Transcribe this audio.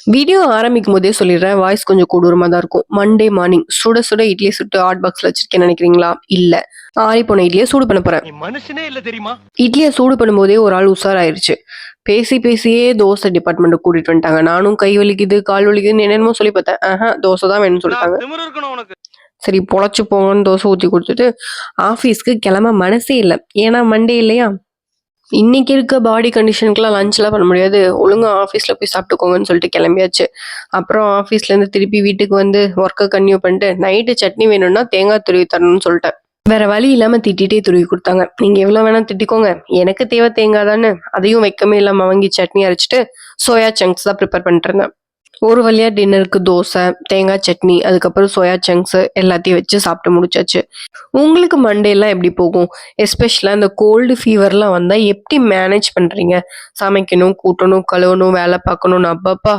Video ஆரம்பிக்கும் போதே சொல்லிடுறேன். வாய்ஸ் கொஞ்சம் கொடூரமா தான் இருக்கும். மண்டே மார்னிங் சுட சுட இட்லி சுட்டு ஹாட் பாக்ஸ்ல வச்சிருக்கேன்னு நினைக்கிறீங்களா? இல்ல. ஆறிப்போன இட்லிய சூடு பண்ண போறேன். நீ மனுஷனே இல்ல தெரியுமா? இட்லிய சூடு பண்ணும்போதே ஒரு ஆள் உஷாராயிருச்சு. பேசி பேசியே தோசை டிபார்ட்மெண்ட்டுக்கு கூட்டிட்டு வந்துட்டாங்க. நானும் கை வலிக்குது, கால் வலிக்குதுன்னு என்னென்னமோ சொல்லி பார்த்தேன். தோசை தான் வேணும்னு சொல்லிட்டாங்க. திமிரு இருக்கணும் உனக்கு. சரி பொழச்சு போங்கன்னு தோசை ஊத்தி குடுத்துட்டு, ஆஃபீஸ்க்கு கிளம்ப மனசே இல்ல. ஏன்னா மண்டே இல்லையா? இன்னைக்கு இருக்க பாடி கண்டிஷனுக்குலாம் லஞ்ச்லாம் பண்ண முடியாது. ஒழுங்கா ஆஃபீஸ்ல போய் சாப்பிட்டுக்கோங்கன்னு சொல்லிட்டு கிளம்பியாச்சு. அப்புறம் ஆஃபீஸ்லேருந்து திருப்பி வீட்டுக்கு வந்து ஒர்க்க கன்டினியூ பண்ணிட்டு, நைட்டு சட்னி வேணும்னா தேங்காய் துருவி தரணும்னு சொல்லிட்டேன். வேற வழி இல்லாம திட்டிட்டே துருவி குடுத்தாங்க. நீங்க எவ்வளவு வேணா திட்டிக்கோங்க. எனக்கு தேவை தேங்காய் தானே. அதையும் வெக்கமே இல்லாம வாங்கி சட்னி அரைச்சிட்டு சோயா சங்க்ஸ் தான் ப்ரிப்பேர் பண்ணிட்டு இருந்தேன். ஒரு வழியா டின்னருக்கு தோசை, தேங்காய் சட்னி, அதுக்கப்புறம் சோயா சங்க்ஸ் எல்லாத்தையும் வச்சு சாப்பிட்டு முடிச்சாச்சு. உங்களுக்கு மண்டேலாம் எப்படி போகும்? எஸ்பெஷலா இந்த கோல்டு ஃபீவர்லாம் வந்தா எப்படி மேனேஜ் பண்றீங்க? சமைக்கணும், கூட்டணும், கழுவணும், வேலை பார்க்கணும், அப்பப்பா!